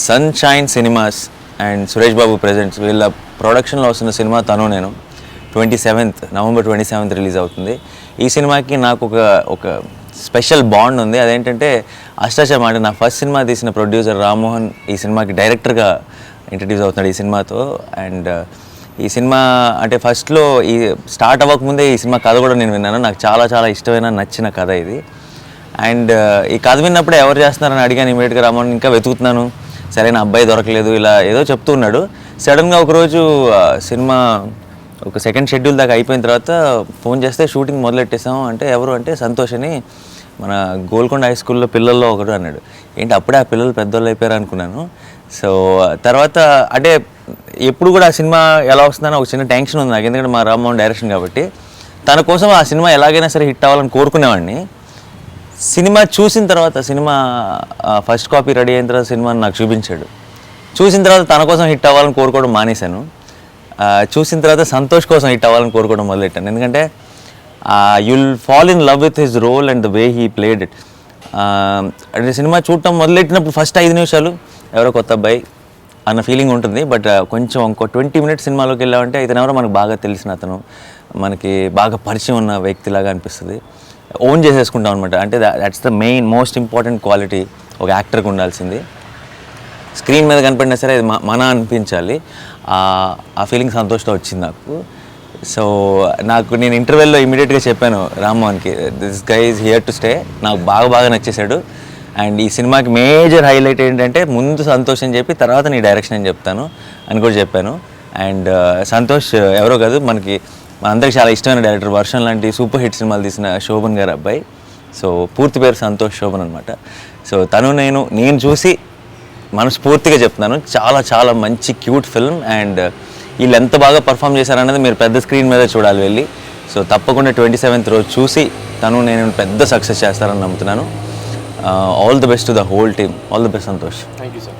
Sunshine cinemas and Suresh Babu presents వీళ్ళ ప్రొడక్షన్లో వస్తున్న సినిమా తను నేను నవంబర్ 27 రిలీజ్ అవుతుంది. ఈ సినిమాకి నాకు ఒక స్పెషల్ బాండ్ ఉంది. అదేంటంటే అష్టాచమ్మ అంటే నా ఫస్ట్ సినిమా తీసిన ప్రొడ్యూసర్ రామ్మోహన్ ఈ సినిమాకి డైరెక్టర్గా ఇంట్రడ్యూస్ అవుతున్నాడు ఈ సినిమాతో. అండ్ ఈ సినిమా అంటే ఫస్ట్లో ఈ స్టార్ట్ అవ్వకముందే ఈ సినిమా కథ కూడా నేను విన్నాను. నాకు చాలా చాలా ఇష్టమైన నచ్చిన కథ ఇది. అండ్ ఈ కథ విన్నప్పుడే ఎవరు చేస్తున్నారని అడిగాను ఇమీడియట్గా. రామ్మోహన్ ఇంకా వెతుకుతున్నాను, సరైన అబ్బాయి దొరకలేదు, ఇలా ఏదో చెప్తూ ఉన్నాడు. సడన్గా ఒకరోజు సినిమా ఒక సెకండ్ షెడ్యూల్ దాకా అయిపోయిన తర్వాత ఫోన్ చేస్తే షూటింగ్ మొదలెట్టేసాం అంటే ఎవరు అంటే సంతోష్ అని మన గోల్కొండ హై స్కూల్లో పిల్లల్లో ఒకడు అన్నాడు. ఏంటి అప్పుడే ఆ పిల్లలు పెద్దోళ్ళు అయిపోయారు అనుకున్నాను. సో తర్వాత అంటే ఎప్పుడు కూడా ఆ సినిమా ఎలా వస్తుందని ఒక చిన్న టెన్షన్ ఉంది నాకు, ఎందుకంటే మా రామ్మోహన్ డైరెక్షన్ కాబట్టి. తన కోసం ఆ సినిమా ఎలాగైనా సరే హిట్ అవ్వాలని కోరుకునేవాడిని. సినిమా చూసిన తర్వాత సినిమా ఫస్ట్ కాపీ రెడీ అయిన తర్వాత సినిమాని నాకు చూపించాడు. చూసిన తర్వాత తన కోసం హిట్ అవ్వాలని కోరుకోవడం మానేశాను. చూసిన తర్వాత సంతోష్ కోసం హిట్ అవ్వాలని కోరుకోవడం మొదలెట్టాను. ఎందుకంటే you'll fall in love with his role and the way he played it. అంటే సినిమా చూడటం మొదలెట్టినప్పుడు ఫస్ట్ 5 నిమిషాలు ఎవరో కొత్త అబ్బాయి అన్న ఫీలింగ్ ఉంటుంది. బట్ కొంచెం ఇంకో 20 మినిట్స్ సినిమాలోకి వెళ్ళామంటే ఇతను ఎవరో మనకు బాగా తెలిసిన అతను, మనకి బాగా పరిచయం ఉన్న వ్యక్తిలాగా అనిపిస్తుంది. ఓన్ చేసేసుకుంటాం అనమాట. అంటే that's the main most important quality ఒక యాక్టర్కి ఉండాల్సింది. స్క్రీన్ మీద కనపడినా సరే అది మన అనిపించాలి. ఆ ఫీలింగ్ సంతోషంతో వచ్చింది నాకు. సో నేను ఇంటర్వెల్లో ఇమీడియట్గా చెప్పాను రామ్మోహన్కి, this guy is here to stay. నాకు బాగా నచ్చేశాడు. అండ్ ఈ సినిమాకి మేజర్ హైలైట్ ఏంటంటే ముందు సంతోష్ అని చెప్పి తర్వాత నీ డైరెక్షన్ అని చెప్తాను అని కూడా చెప్పాను. అండ్ సంతోష్ ఎవరో కాదు, మనందరికి చాలా ఇష్టమైన డైరెక్టర్. వర్షం లాంటి సూపర్ హిట్ సినిమాలు తీసిన శోభన్ గారి అబ్బాయి. సో పూర్తి పేరు సంతోష్ శోభన్ అనమాట. సో నేను చూసి మనస్ఫూర్తిగా చెప్తున్నాను, చాలా చాలా మంచి క్యూట్ ఫిల్మ్. అండ్ వీళ్ళు ఎంత బాగా పర్ఫామ్ చేశారన్నది మీరు పెద్ద స్క్రీన్ మీద చూడాలి వెళ్ళి. సో తప్పకుండా 27th రోజు చూసి నేను పెద్ద సక్సెస్ చేస్తారని నమ్ముతున్నాను. All the best to the whole team. All the best Santosh. Thank you sir.